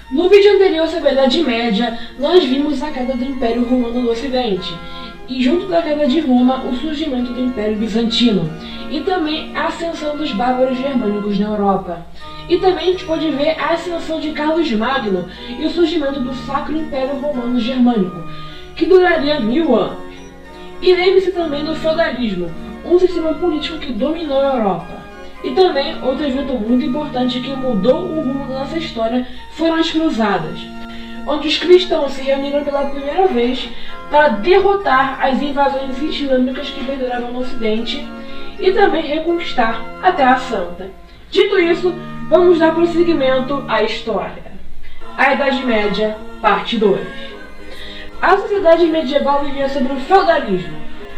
No vídeo anterior sobre a Idade Média, nós vimos a queda do Império Romano no Ocidente, e junto da queda de Roma, o surgimento do Império Bizantino, e também a ascensão dos bárbaros germânicos na Europa. E também a gente pode ver a ascensão de Carlos Magno e o surgimento do Sacro Império Romano Germânico, que duraria 1000 anos. E lembre-se também do feudalismo, um sistema político que dominou a Europa. E também, outro evento muito importante que mudou o rumo da nossa história foram as Cruzadas, onde os cristãos se reuniram pela primeira vez para derrotar as invasões islâmicas que perduravam no Ocidente e também reconquistar a Terra Santa. Dito isso, vamos dar prosseguimento à história. A Idade Média, parte 2. A sociedade medieval vivia sobre o feudalismo,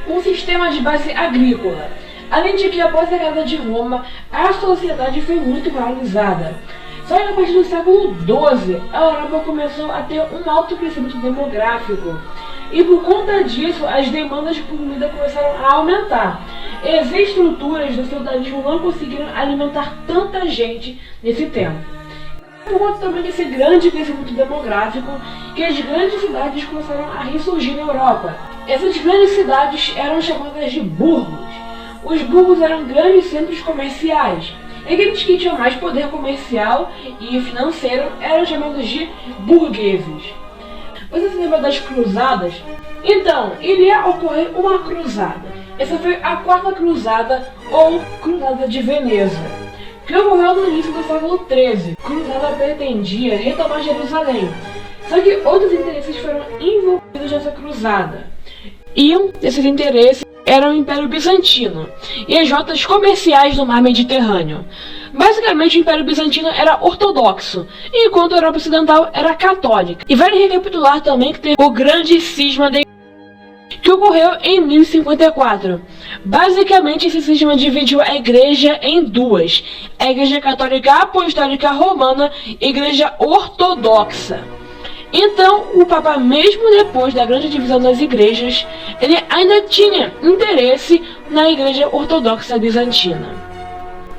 um sistema de base agrícola. Além de que, após a queda de Roma, a sociedade foi muito ruralizada. Só que a partir do século XII, a Europa começou a ter um alto crescimento demográfico. E por conta disso, as demandas por comida começaram a aumentar. E as estruturas do feudalismo não conseguiram alimentar tanta gente nesse tempo. Por conta também desse grande crescimento demográfico, que as grandes cidades começaram a ressurgir na Europa. Essas grandes cidades eram chamadas de burgos. Os burgos eram grandes centros comerciais. E aqueles que tinham mais poder comercial e financeiro eram chamados de burgueses. Você se lembra das cruzadas? Então, iria ocorrer uma cruzada. Essa foi a quarta cruzada, ou Cruzada de Veneza, que ocorreu no início do século XIII. A cruzada pretendia retomar Jerusalém, só que outros interesses foram envolvidos nessa cruzada. E um desses interesses era o Império Bizantino e as rotas comerciais do mar Mediterrâneo. Basicamente, o Império Bizantino era ortodoxo, enquanto a Europa Ocidental era católica. E vale recapitular também que teve o grande cisma que ocorreu em 1054. Basicamente, esse cisma dividiu a igreja em duas: a Igreja Católica Apostólica Romana e a Igreja Ortodoxa. Então, o Papa, mesmo depois da grande divisão das igrejas, ele ainda tinha interesse na Igreja Ortodoxa Bizantina.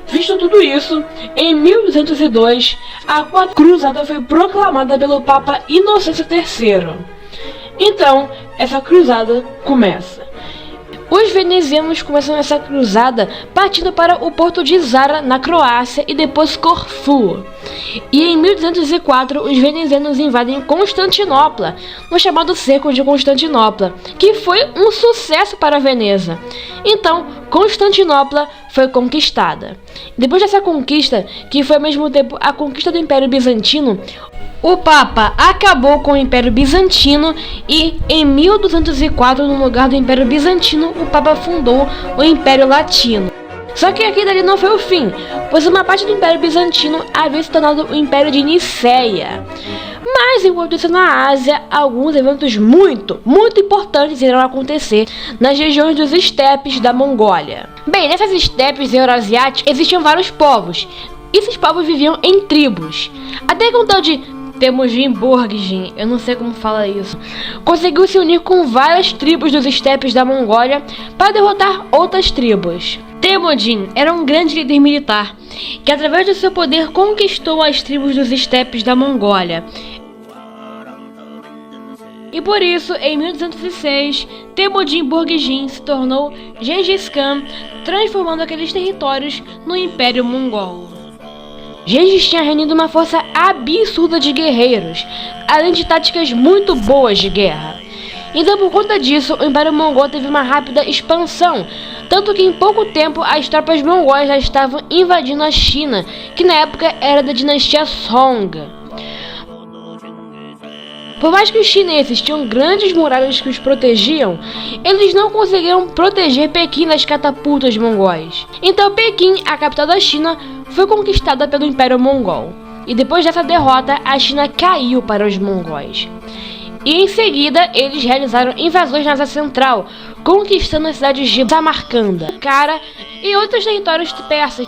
Visto tudo isso, em 1202, a Quarta Cruzada foi proclamada pelo Papa Inocêncio III. Então, essa cruzada começa. Os venezianos começam essa cruzada partindo para o porto de Zara, na Croácia, e depois Corfu. E em 1204, os venezianos invadem Constantinopla, no chamado Cerco de Constantinopla, que foi um sucesso para Veneza. Então, Constantinopla foi conquistada. Depois dessa conquista, que foi ao mesmo tempo a conquista do Império Bizantino, o Papa acabou com o Império Bizantino e, em 1204, no lugar do Império Bizantino, o Papa fundou o Império Latino. Só que aqui dali não foi o fim, pois uma parte do Império Bizantino havia se tornado o Império de Niceia. Mas, enquanto isso, na Ásia, alguns eventos muito importantes irão acontecer nas regiões dos estepes da Mongólia. Bem, nessas estepes eurasiáticas existiam vários povos. Esses povos viviam em tribos. Até que um tal de Temujin Borghin, eu não sei como fala isso, conseguiu se unir com várias tribos dos estepes da Mongólia para derrotar outras tribos. Temujin era um grande líder militar, que através do seu poder conquistou as tribos dos estepes da Mongólia. E por isso, em 1206, Temujin Borghin se tornou Gengis Khan, transformando aqueles territórios no Império Mongol. Gengis tinha reunido uma força absurda de guerreiros, além de táticas muito boas de guerra. Então, por conta disso, o Império Mongol teve uma rápida expansão, tanto que em pouco tempo as tropas mongóis já estavam invadindo a China, que na época era da dinastia Song. Por mais que os chineses tinham grandes muralhas que os protegiam, eles não conseguiram proteger Pequim das catapultas mongóis. Então Pequim, a capital da China, foi conquistada pelo Império Mongol. E depois dessa derrota, a China caiu para os mongóis. E em seguida, eles realizaram invasões na Ásia Central, conquistando as cidades de Samarcanda, Cara e outros territórios persas.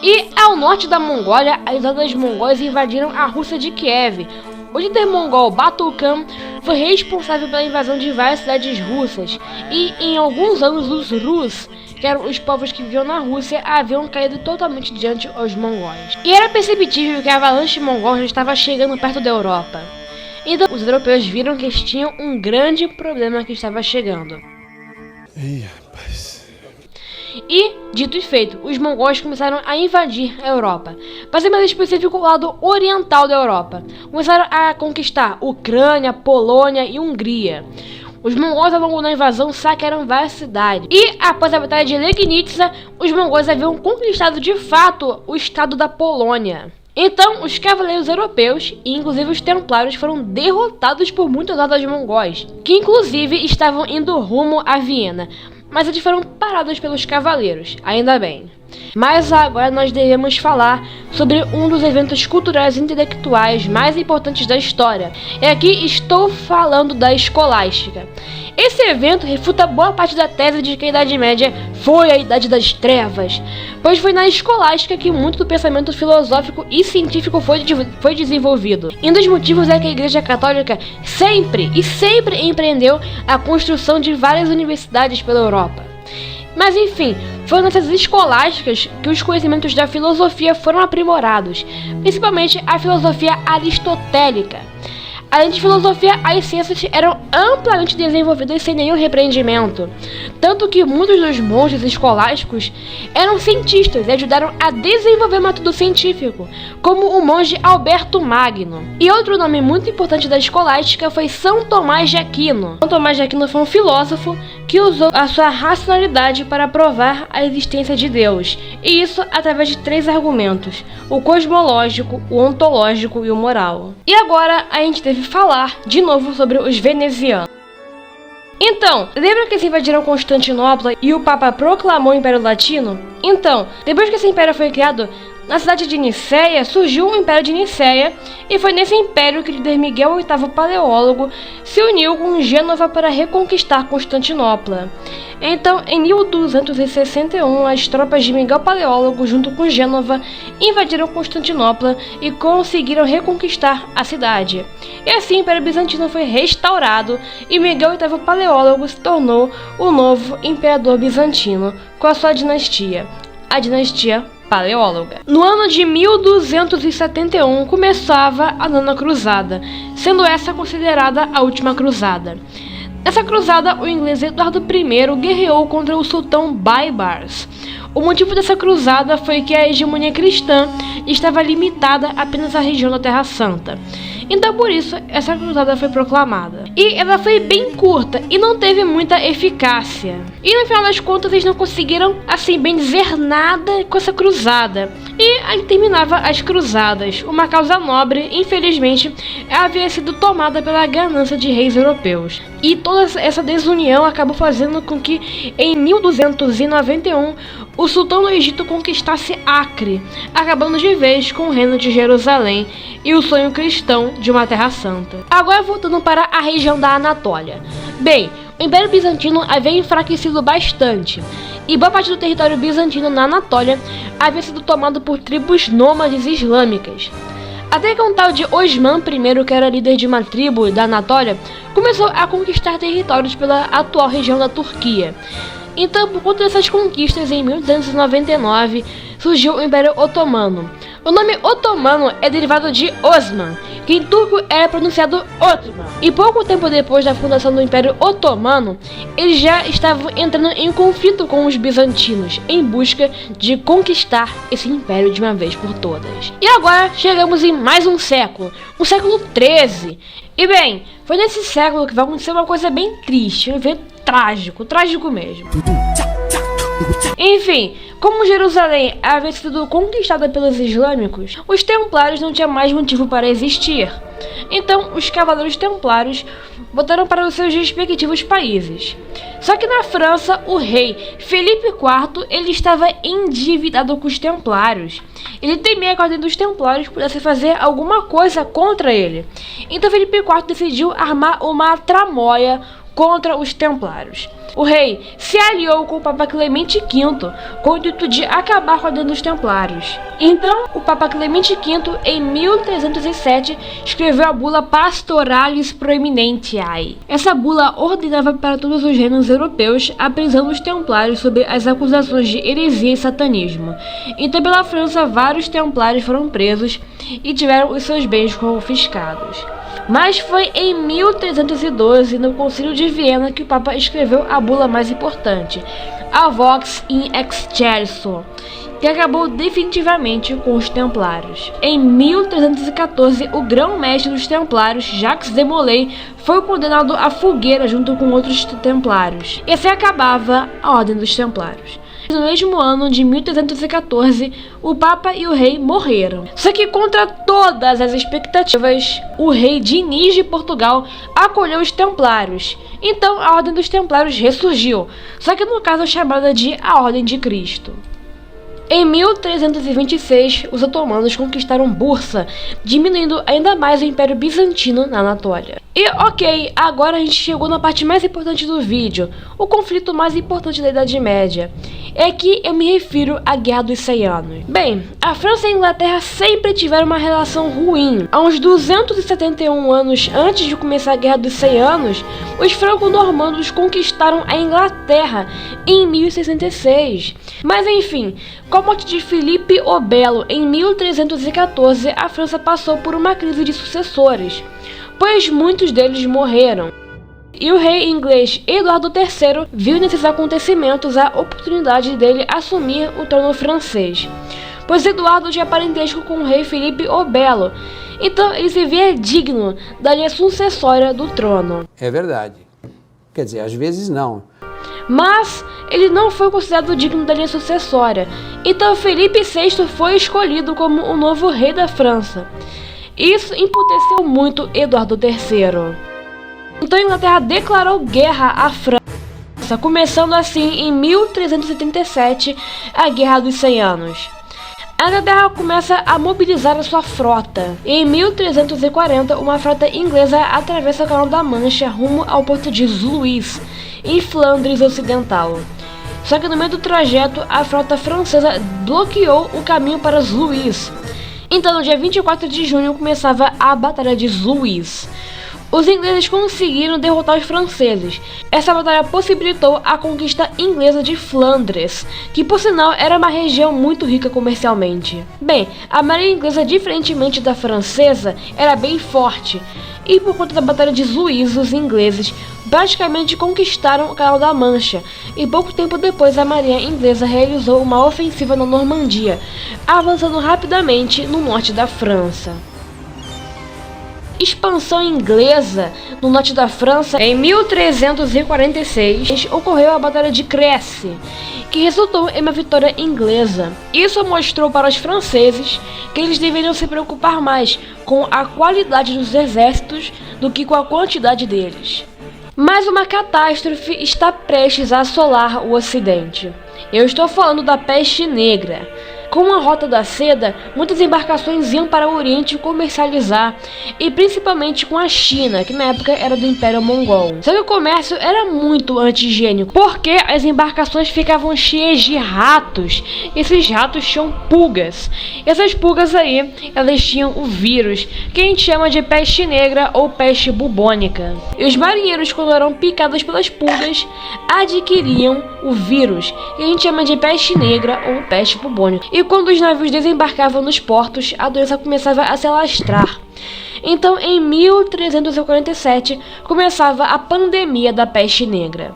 E ao norte da Mongólia, as hordas mongóis invadiram a Rússia de Kiev. O líder mongol Batukhan foi responsável pela invasão de várias cidades russas, e em alguns anos os Rus que eram os povos que viviam na Rússia, haviam caído totalmente diante aos mongóis. E era perceptível que a avalanche mongol já estava chegando perto da Europa. Então os europeus viram que eles tinham um grande problema que estava chegando. Ih, rapaz. E, dito e feito, os mongóis começaram a invadir a Europa, para ser mais específico, o lado oriental da Europa. Começaram a conquistar Ucrânia, Polônia e Hungria. Os mongóis, ao longo da invasão, saquearam várias cidades. E, após a Batalha de Legnica, os mongóis haviam conquistado de fato o estado da Polônia. Então, os cavaleiros europeus, e inclusive os templários, foram derrotados por muitas hordas mongóis, que inclusive estavam indo rumo a Viena. Mas eles foram parados pelos cavaleiros, ainda bem. Mas agora nós devemos falar sobre um dos eventos culturais e intelectuais mais importantes da história. E aqui estou falando da escolástica. Esse evento refuta boa parte da tese de que a Idade Média foi a Idade das Trevas, pois foi na escolástica que muito do pensamento filosófico e científico foi desenvolvido. E um dos motivos é que a Igreja Católica sempre empreendeu a construção de várias universidades pela Europa. Mas enfim, foram nessas escolásticas que os conhecimentos da filosofia foram aprimorados, principalmente a filosofia aristotélica. Além de filosofia, as ciências eram amplamente desenvolvidas sem nenhum repreendimento, tanto que muitos dos monges escolásticos eram cientistas e ajudaram a desenvolver o método científico, como o monge Alberto Magno. E outro nome muito importante da escolástica foi São Tomás de Aquino. São Tomás de Aquino foi um filósofo que usou a sua racionalidade para provar a existência de Deus, e isso através de 3 argumentos: o cosmológico, o ontológico e o moral. E agora a gente deve falar de novo sobre os venezianos. Então, lembra que eles invadiram Constantinopla e o Papa proclamou o Império Latino? Então, depois que esse império foi criado, na cidade de Niceia surgiu o Império de Niceia, e foi nesse império que o líder Miguel VIII Paleólogo se uniu com Gênova para reconquistar Constantinopla. Então, em 1261, as tropas de Miguel Paleólogo, junto com Gênova, invadiram Constantinopla e conseguiram reconquistar a cidade. E assim o Império Bizantino foi restaurado e Miguel VIII Paleólogo se tornou o novo imperador bizantino com a sua dinastia, a dinastia Paleóloga. No ano de 1271 começava a Nona Cruzada, sendo essa considerada a última cruzada. Nessa cruzada, o inglês Eduardo I guerreou contra o sultão Baibars. O motivo dessa cruzada foi que a hegemonia cristã estava limitada apenas à região da Terra Santa. Então por isso essa cruzada foi proclamada. E ela foi bem curta e não teve muita eficácia. E no final das contas eles não conseguiram, assim bem dizer, nada com essa cruzada. E aí terminava as cruzadas. Uma causa nobre, infelizmente, havia sido tomada pela ganância de reis europeus. E toda essa desunião acabou fazendo com que em 1291 o sultão do Egito conquistasse Acre, acabando de vez com o reino de Jerusalém e o sonho cristão de uma terra santa. Agora voltando para a região da Anatólia. Bem, o Império Bizantino havia enfraquecido bastante, e boa parte do território bizantino na Anatólia havia sido tomado por tribos nômades islâmicas. Até que um tal de Osman I, que era líder de uma tribo da Anatólia, começou a conquistar territórios pela atual região da Turquia. Então, por conta dessas conquistas, em 1299, surgiu o Império Otomano. O nome otomano é derivado de Osman, que em turco era pronunciado Ottoman. E pouco tempo depois da fundação do Império Otomano, eles já estavam entrando em conflito com os bizantinos, em busca de conquistar esse império de uma vez por todas. E agora chegamos em mais um século, o século XIII. E bem, foi nesse século que vai acontecer uma coisa bem triste, um evento trágico mesmo. Enfim, como Jerusalém havia sido conquistada pelos islâmicos, os templários não tinham mais motivo para existir. Então, os cavaleiros templários voltaram para os seus respectivos países. Só que na França, o rei Felipe IV ele estava endividado com os templários. Ele temia que a ordem dos templários pudesse fazer alguma coisa contra ele. Então Felipe IV decidiu armar uma tramóia contra os Templários. O rei se aliou com o Papa Clemente V com o intuito de acabar com a ordem dos Templários. Então, o Papa Clemente V, em 1307, escreveu a bula Pastoralis Proeminentiae. Essa bula ordenava para todos os reinos europeus a prisão dos Templários sob as acusações de heresia e satanismo. Então, pela França, vários Templários foram presos e tiveram os seus bens confiscados. Mas foi em 1312, no Concílio de Viena, que o Papa escreveu a bula mais importante, a Vox in Excelso, que acabou definitivamente com os Templários. Em 1314, o grão-mestre dos Templários, Jacques de Molay, foi condenado à fogueira junto com outros Templários. E assim acabava a Ordem dos Templários. No mesmo ano de 1314, o Papa e o rei morreram. Só que, contra todas as expectativas, o rei Diniz de Portugal acolheu os Templários. Então, a Ordem dos Templários ressurgiu, só que no caso chamada de a Ordem de Cristo. Em 1326, os otomanos conquistaram Bursa, diminuindo ainda mais o Império Bizantino na Anatólia. E ok, agora a gente chegou na parte mais importante do vídeo, o conflito mais importante da Idade Média. É que eu me refiro à Guerra dos 100 Anos. Bem, a França e a Inglaterra sempre tiveram uma relação ruim. Há uns 271 anos antes de começar a Guerra dos 100 Anos, os franco-normandos conquistaram a Inglaterra em 1066. Mas enfim, com a morte de Filipe o Belo em 1314, a França passou por uma crise de sucessores, pois muitos deles morreram. E o rei inglês Eduardo III viu nesses acontecimentos a oportunidade dele assumir o trono francês, pois Eduardo tinha parentesco com o rei Filipe o Belo, então ele se via digno da linha sucessória do trono. É verdade. Quer dizer, às vezes não. Mas ele não foi considerado digno da linha sucessória, então Felipe VI foi escolhido como o novo rei da França. Isso emputeceu muito Eduardo III. Então a Inglaterra declarou guerra à França, começando assim em 1377 a Guerra dos 100 Anos. A Inglaterra começa a mobilizar a sua frota. Em 1340, uma frota inglesa atravessa o Canal da Mancha rumo ao porto de Sluis, em Flandres Ocidental. Só que no meio do trajeto, a frota francesa bloqueou o caminho para Sluis. Então, no dia 24 de junho, começava a Batalha de Sluis. Os ingleses conseguiram derrotar os franceses. Essa batalha possibilitou a conquista inglesa de Flandres, que por sinal era uma região muito rica comercialmente. Bem, a marinha inglesa, diferentemente da francesa, era bem forte, e por conta da Batalha de Sluis, os ingleses praticamente conquistaram o Canal da Mancha, e pouco tempo depois a marinha inglesa realizou uma ofensiva na Normandia, avançando rapidamente no norte da França. Expansão inglesa no norte da França. Em 1346 ocorreu a Batalha de Crécy, que resultou em uma vitória inglesa. Isso mostrou para os franceses que eles deveriam se preocupar mais com a qualidade dos exércitos do que com a quantidade deles. Mas uma catástrofe está prestes a assolar o Ocidente. Eu estou falando da peste negra. Com a Rota da Seda, muitas embarcações iam para o Oriente comercializar, e principalmente com a China, que na época era do Império Mongol. Só que o comércio era muito anti-higiênico, porque as embarcações ficavam cheias de ratos, e esses ratos tinham pulgas. E essas pulgas aí, elas tinham o vírus, que a gente chama de peste negra ou peste bubônica. E os marinheiros, quando eram picados pelas pulgas, adquiriam o vírus, que a gente chama de peste negra ou peste bubônica. E quando os navios desembarcavam nos portos, a doença começava a se alastrar. Então, em 1347, começava a pandemia da peste negra.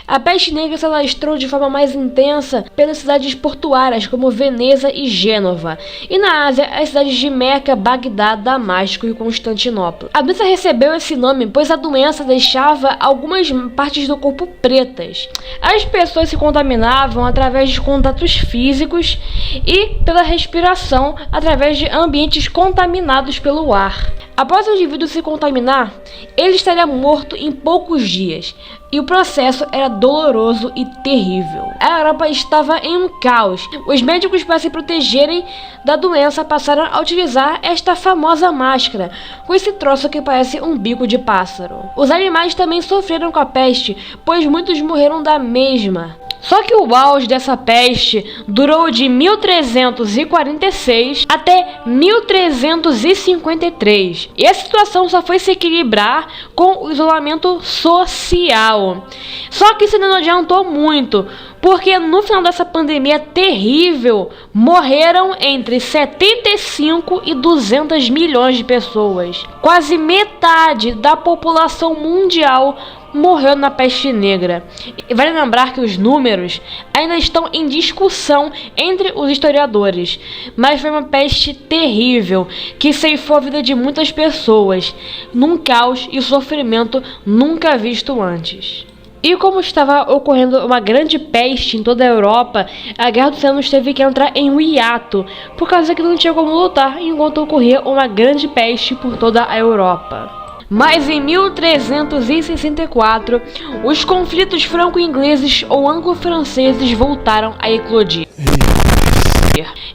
A peste negra se alastrou de forma mais intensa pelas cidades portuárias como Veneza e Gênova, e na Ásia as cidades de Meca, Bagdá, Damasco e Constantinopla. A doença recebeu esse nome pois a doença deixava algumas partes do corpo pretas. As pessoas se contaminavam através de contatos físicos e pela respiração através de ambientes contaminados pelo ar. Após o indivíduo se contaminar, ele estaria morto em poucos dias, e o processo era doloroso e terrível. A Europa estava em um caos. Os médicos, para se protegerem da doença, passaram a utilizar esta famosa máscara, com esse troço que parece um bico de pássaro. Os animais também sofreram com a peste, pois muitos morreram da mesma. Só que o auge dessa peste durou de 1346 até 1353. E a situação só foi se equilibrar com o isolamento social. Só que isso não adiantou muito, porque no final dessa pandemia terrível, morreram entre 75 e 200 milhões de pessoas. Quase metade da população mundial morreu na peste negra. E vale lembrar que os números ainda estão em discussão entre os historiadores, mas foi uma peste terrível que ceifou a vida de muitas pessoas, num caos e sofrimento nunca visto antes. E como estava ocorrendo uma grande peste em toda a Europa, a Guerra dos 100 Anos teve que entrar em um hiato, por causa que não tinha como lutar enquanto ocorria uma grande peste por toda a Europa. Mas em 1364, os conflitos franco-ingleses ou anglo-franceses voltaram a eclodir.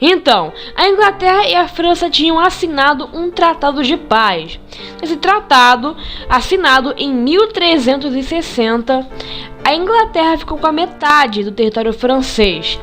Então, a Inglaterra e a França tinham assinado um tratado de paz. Esse tratado, assinado em 1360, a Inglaterra ficou com a metade do território francês,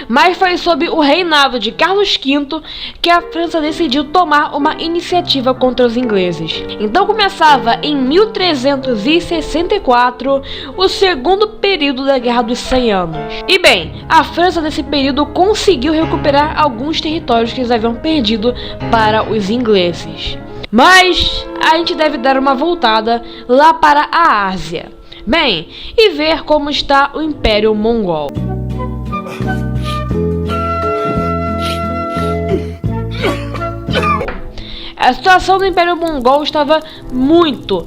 mas foi sob o reinado de Carlos V que a França decidiu tomar uma iniciativa contra os ingleses. Então começava em 1364 o segundo período da Guerra dos 100 Anos. E bem, a França nesse período conseguiu recuperar alguns territórios que eles haviam perdido para os ingleses. Mas a gente deve dar uma voltada lá para a Ásia. Bem, e ver como está o Império Mongol. A situação do Império Mongol estava muito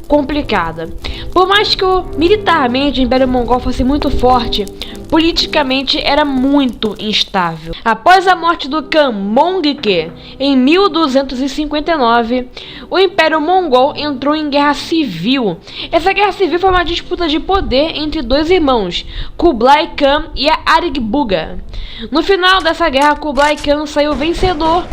complicada. Por mais que militarmente o Império Mongol fosse muito forte, politicamente era muito instável. Após a morte do Khan Mongke em 1259, o Império Mongol entrou em guerra civil. Essa guerra civil foi uma disputa de poder entre dois irmãos, Kublai Khan e Arigbuga. No final dessa guerra, Kublai Khan saiu vencedor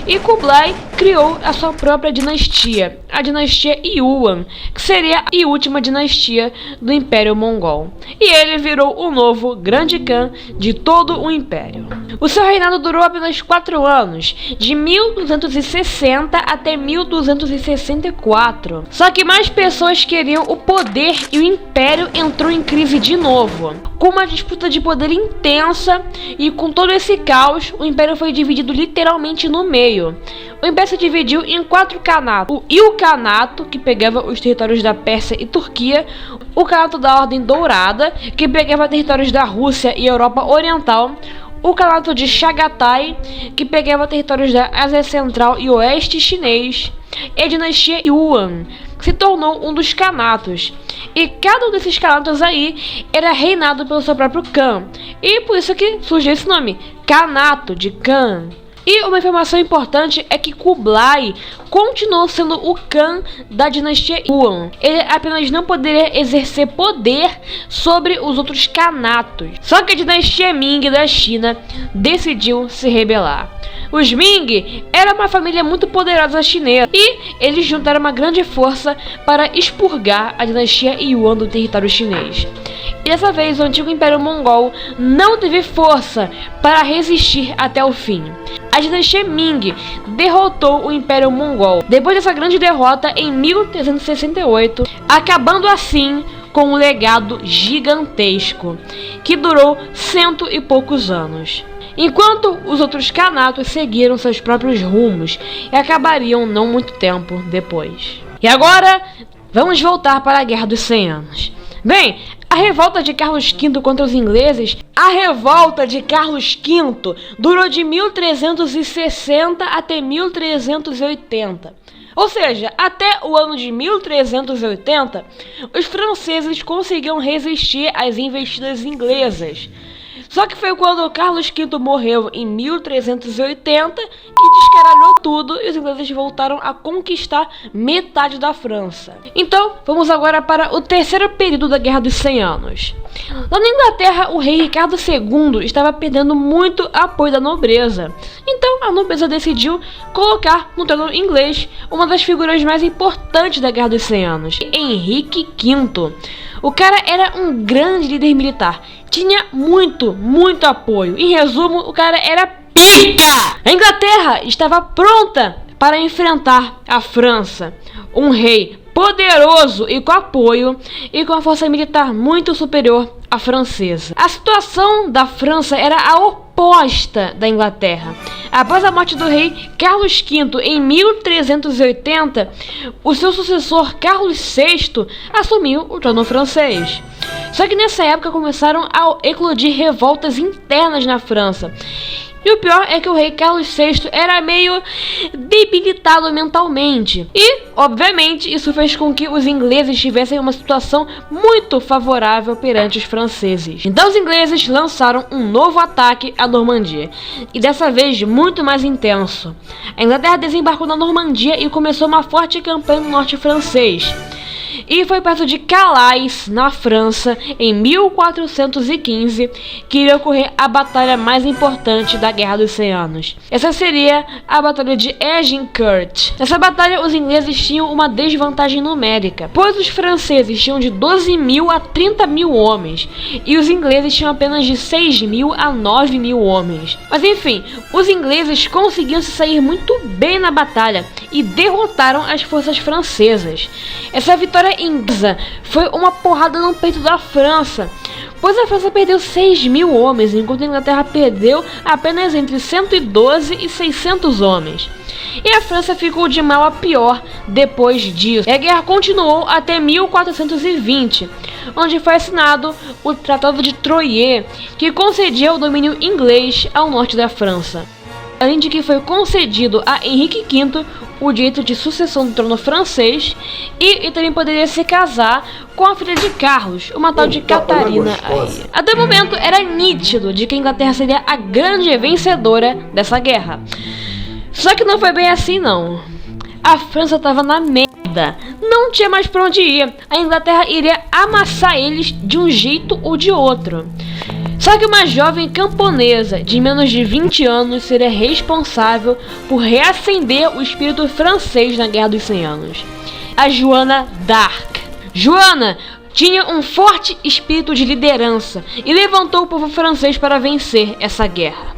e Kublai criou a sua própria dinastia, a dinastia Yuan, que seria a última dinastia do Império Mongol. E ele virou o novo grande Khan de todo o Império. O seu reinado durou apenas 4 anos, de 1260 até 1264. Só que mais pessoas queriam o poder e o Império entrou em crise de novo. Com uma disputa de poder intensa e com todo esse caos, o Império foi dividido literalmente no meio. O Império se dividiu em 4 canatos. O Ilkhanato, que pegava os territórios da Pérsia e Turquia, o Canato da Ordem Dourada, que pegava territórios da Rússia e Europa Oriental, o Canato de Chagatai, que pegava territórios da Ásia Central e Oeste chinês, e a dinastia Yuan, que se tornou um dos canatos. E cada um desses canatos aí era reinado pelo seu próprio Khan, e por isso que surgiu esse nome, Kanato de Khan. E uma informação importante é que Kublai continuou sendo o Khan da dinastia Yuan. Ele apenas não poderia exercer poder sobre os outros Kanatos. Só que a dinastia Ming da China decidiu se rebelar. Os Ming era uma família muito poderosa chinesa e eles juntaram uma grande força para expurgar a dinastia Yuan do território chinês. E dessa vez o antigo Império Mongol não teve força para resistir até o fim. A dinastia Ming derrotou o Império Mongol depois dessa grande derrota em 1368, acabando assim com um legado gigantesco que durou 100 e poucos anos. Enquanto os outros canatos seguiram seus próprios rumos e acabariam não muito tempo depois. E agora, vamos voltar para a Guerra dos 100 Anos. Bem, a revolta de Carlos V contra os ingleses, durou de 1360 até 1380. Ou seja, até o ano de 1380, os franceses conseguiam resistir às investidas inglesas. Só que foi quando Carlos V morreu em 1380 que descaralhou tudo e os ingleses voltaram a conquistar metade da França. Então, vamos agora para o terceiro período da Guerra dos 100 Anos. Lá na Inglaterra, o rei Ricardo II estava perdendo muito apoio da nobreza. Então, a nobreza decidiu colocar no trono inglês uma das figuras mais importantes da Guerra dos 100 Anos, Henrique V. O cara era um grande líder militar, tinha muito apoio. Em resumo, o cara era pica! A Inglaterra estava pronta para enfrentar a França. Um rei poderoso e com apoio e com a força militar muito superior à francesa. A situação da França era a oposta da Inglaterra. Após a morte do rei Carlos V em 1380, o seu sucessor Carlos VI assumiu o trono francês. Só que nessa época começaram a eclodir revoltas internas na França. E o pior é que o rei Carlos VI era meio debilitado mentalmente. E, obviamente, isso fez com que os ingleses tivessem uma situação muito favorável perante os franceses. Então os ingleses lançaram um novo ataque à Normandia. E dessa vez muito mais intenso. A Inglaterra desembarcou na Normandia e começou uma forte campanha no norte francês. E foi perto de Calais, na França, em 1415, que iria ocorrer a batalha mais importante da Guerra dos 100 Anos. Essa seria a Batalha de Agincourt. Nessa batalha, os ingleses tinham uma desvantagem numérica, pois os franceses tinham de 12.000 a 30.000 homens, e os ingleses tinham apenas de 6.000 a 9.000 homens. Mas enfim, os ingleses conseguiam se sair muito bem na batalha e derrotaram as forças francesas. Essa vitória inglesa foi uma porrada no peito da França, pois a França perdeu 6.000 homens, enquanto a Inglaterra perdeu apenas entre 112 e 600 homens. E a França ficou de mal a pior depois disso. E a guerra continuou até 1420, onde foi assinado o Tratado de Troyes, que concedia o domínio inglês ao norte da França. Além de que foi concedido a Henrique V o direito de sucessão do trono francês e também poderia se casar com a filha de Carlos, uma tal de Catarina. Até o momento era nítido de que a Inglaterra seria a grande vencedora dessa guerra. Só que não foi bem assim não. A França estava na merda, não tinha mais pra onde ir. A Inglaterra iria amassar eles de um jeito ou de outro. Só que uma jovem camponesa de menos de 20 anos seria responsável por reacender o espírito francês na Guerra dos 100 Anos. A Joana d'Arc. Joana tinha um forte espírito de liderança e levantou o povo francês para vencer essa guerra.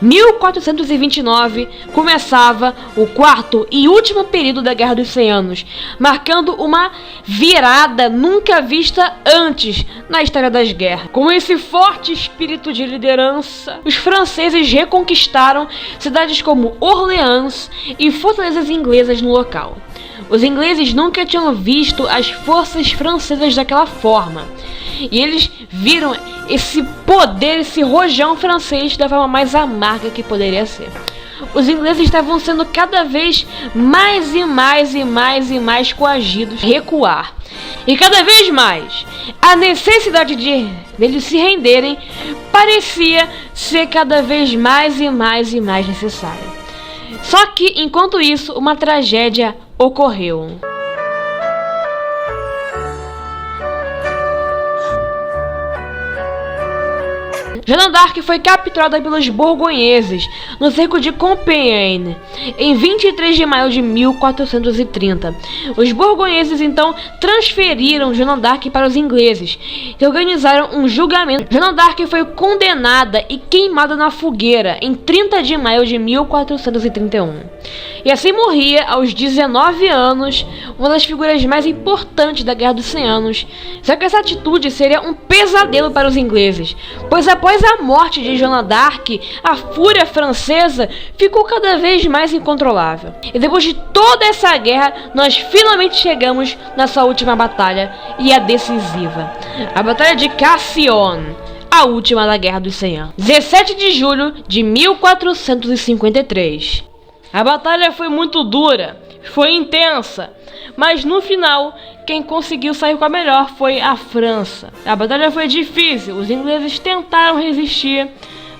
1429 começava o quarto e último período da Guerra dos 100 Anos, marcando uma virada nunca vista antes na história das guerras. Com esse forte espírito de liderança, os franceses reconquistaram cidades como Orleans e fortalezas inglesas no local. Os ingleses nunca tinham visto as forças francesas daquela forma. E eles viram esse poder, esse rojão francês da forma mais amarga que poderia ser. Os ingleses estavam sendo cada vez mais coagidos a recuar. E cada vez mais, a necessidade deles se renderem parecia ser cada vez mais necessária. Só que, enquanto isso, uma tragédia ocorreu. Joana d'Arc foi capturada pelos borgonheses no cerco de Compiègne em 23 de maio de 1430. Os borgonheses então transferiram Joana d'Arc para os ingleses e organizaram um julgamento. Joana d'Arc foi condenada e queimada na fogueira em 30 de maio de 1431. E assim morria aos 19 anos uma das figuras mais importantes da Guerra dos 100 Anos. Só que essa atitude seria um pesadelo para os ingleses, pois após a morte de Joana d'Arc, a fúria francesa ficou cada vez mais incontrolável. E depois de toda essa guerra, nós finalmente chegamos na sua última batalha, e a decisiva. A Batalha de Cassyon, a última da Guerra dos 100 Anos. 17 de julho de 1453. A batalha foi muito dura, foi intensa, mas no final, quem conseguiu sair com a melhor foi a França. A batalha foi difícil, os ingleses tentaram resistir,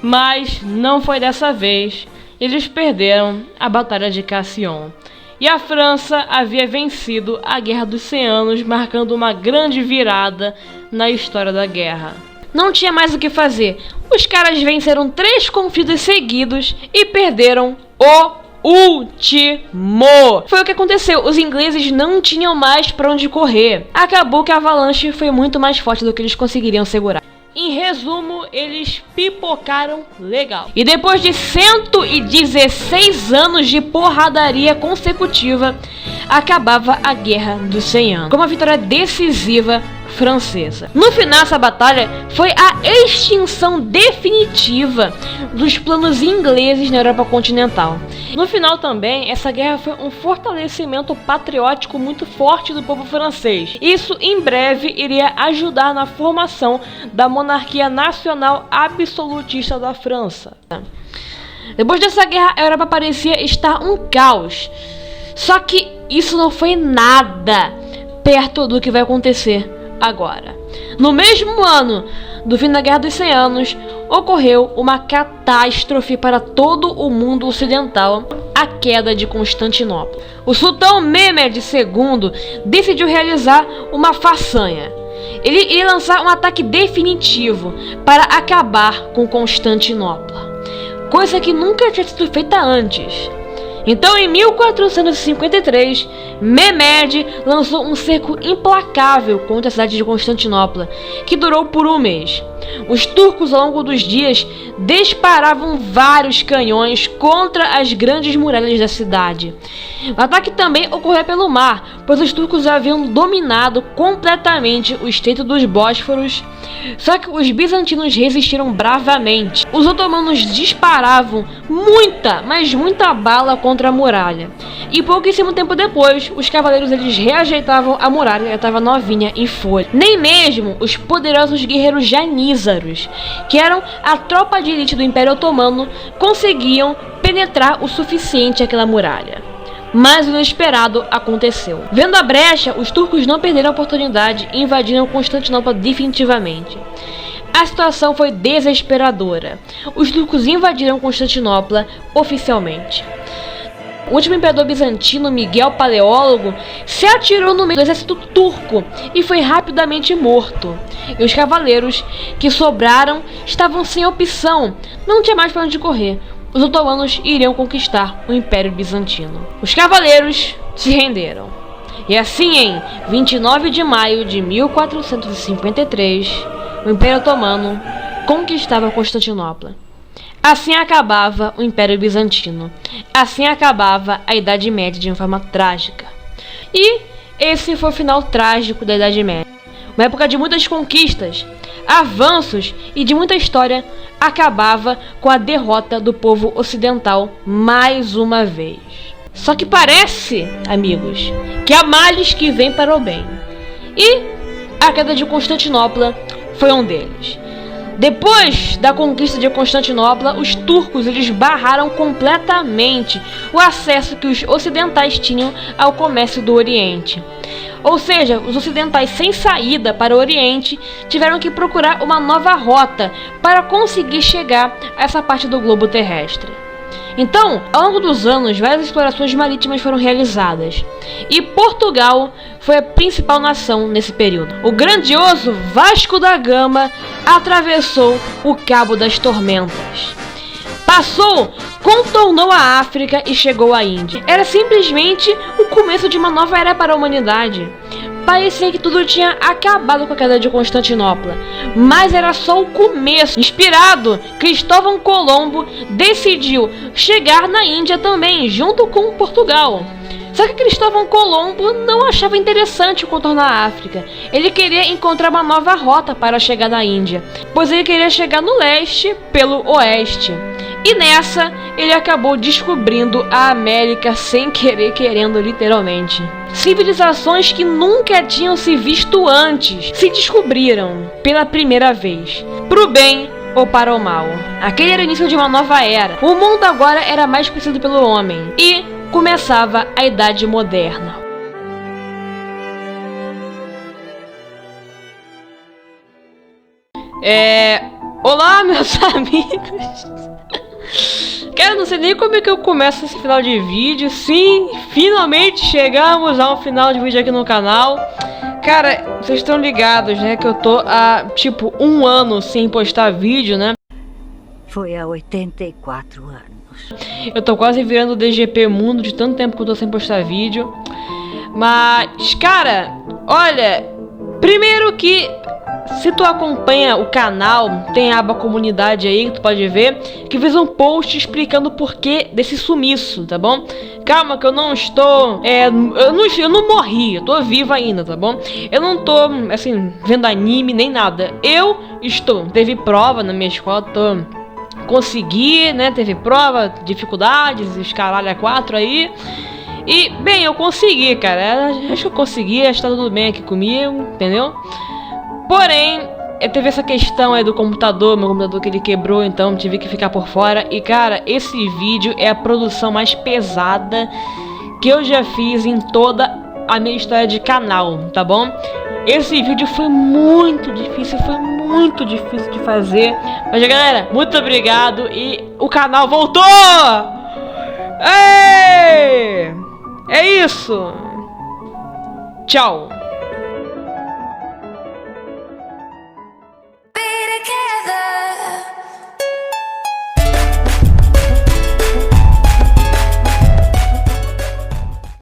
mas não foi dessa vez. Eles perderam a Batalha de Cassyon. E a França havia vencido a Guerra dos 100 Anos, marcando uma grande virada na história da guerra. Não tinha mais o que fazer. Os caras venceram 3 conflitos seguidos e perderam o último. Foi o que aconteceu. Os ingleses não tinham mais para onde correr. Acabou que a avalanche foi muito mais forte do que eles conseguiriam segurar. Em resumo, eles pipocaram legal. E depois de 116 anos de porradaria consecutiva, acabava a Guerra dos 100 Anos, com uma vitória decisiva francesa. No final, essa batalha foi a extinção definitiva dos planos ingleses na Europa continental. No final também, essa guerra foi um fortalecimento patriótico muito forte do povo francês. Isso em breve iria ajudar na formação da monarquia nacional absolutista da França. Depois dessa guerra, a Europa parecia estar um caos. Só que isso não foi nada perto do que vai acontecer agora. No mesmo ano do fim da Guerra dos 100 Anos, ocorreu uma catástrofe para todo o mundo ocidental, a queda de Constantinopla. O sultão Mehmed II decidiu realizar uma façanha. Ele iria lançar um ataque definitivo para acabar com Constantinopla, coisa que nunca tinha sido feita antes. Então, em 1453, Mehmed lançou um cerco implacável contra a cidade de Constantinopla, que durou por um mês. Os turcos, ao longo dos dias, disparavam vários canhões contra as grandes muralhas da cidade. O ataque também ocorreu pelo mar, pois os turcos haviam dominado completamente o Estreito dos Bósforos. Só que os bizantinos resistiram bravamente. Os otomanos disparavam muita, mas muita bala contra a muralha. E pouquíssimo tempo depois, os cavaleiros eles reajeitavam a muralha, ela estava novinha em folha. Nem mesmo os poderosos guerreiros janízaros, que eram a tropa de elite do Império Otomano, conseguiam penetrar o suficiente aquela muralha. Mas o inesperado aconteceu. Vendo a brecha, os turcos não perderam a oportunidade e invadiram Constantinopla definitivamente. A situação foi desesperadora. Os turcos invadiram Constantinopla oficialmente. O último imperador bizantino, Miguel Paleólogo, se atirou no meio do exército turco e foi rapidamente morto. E os cavaleiros que sobraram estavam sem opção, não tinha mais para onde correr. Os otomanos iriam conquistar o Império Bizantino. Os cavaleiros se renderam. E assim, em 29 de maio de 1453, o Império Otomano conquistava Constantinopla. Assim acabava o Império Bizantino. Assim acabava a Idade Média de uma forma trágica. E esse foi o final trágico da Idade Média. Uma época de muitas conquistas, avanços e de muita história, acabava com a derrota do povo ocidental mais uma vez. Só que parece, amigos, que há males que vêm para o bem. E a queda de Constantinopla foi um deles. Depois da conquista de Constantinopla, os turcos eles barraram completamente o acesso que os ocidentais tinham ao comércio do Oriente. Ou seja, os ocidentais sem saída para o Oriente tiveram que procurar uma nova rota para conseguir chegar a essa parte do globo terrestre. Então, ao longo dos anos, várias explorações marítimas foram realizadas, e Portugal foi a principal nação nesse período. O grandioso Vasco da Gama atravessou o Cabo das Tormentas. Passou, contornou a África e chegou à Índia. Era simplesmente o começo de uma nova era para a humanidade. Parecia que tudo tinha acabado com a queda de Constantinopla, mas era só o começo. Inspirado, Cristóvão Colombo decidiu chegar na Índia também, junto com Portugal. Só que Cristóvão Colombo não achava interessante contornar a África. Ele queria encontrar uma nova rota para chegar na Índia, pois ele queria chegar no leste pelo oeste. E nessa, ele acabou descobrindo a América sem querer, querendo literalmente. Civilizações que nunca tinham se visto antes se descobriram pela primeira vez, pro bem ou para o mal. Aquele era o início de uma nova era. O mundo agora era mais conhecido pelo homem e começava a Idade Moderna. Olá, meus amigos. Cara, não sei nem como é que eu começo esse final de vídeo. Sim, finalmente chegamos ao final de vídeo aqui no canal. Cara, vocês estão ligados, né, que eu tô há, tipo, 1 ano sem postar vídeo, né? Foi há 84 anos. Eu tô quase virando DGP Mundo de tanto tempo que eu tô sem postar vídeo. Mas, cara, olha, primeiro que se tu acompanha o canal, tem a aba comunidade aí que tu pode ver, que fez um post explicando o porquê desse sumiço, tá bom? Calma que eu não estou, eu não morri, eu tô vivo ainda, tá bom? Eu não tô, assim, vendo anime nem nada. Eu estou, teve prova na minha escola, consegui, né, teve prova, dificuldades, os caralho a 4 aí. E, bem, eu consegui, cara, acho que eu consegui, acho que tá tudo bem aqui comigo, entendeu? Porém, teve essa questão aí do computador, meu computador que ele quebrou, então tive que ficar por fora. E cara, esse vídeo é a produção mais pesada que eu já fiz em toda a minha história de canal, tá bom? Esse vídeo foi muito difícil de fazer. Mas galera, muito obrigado e o canal voltou! Ei! É isso! Tchau!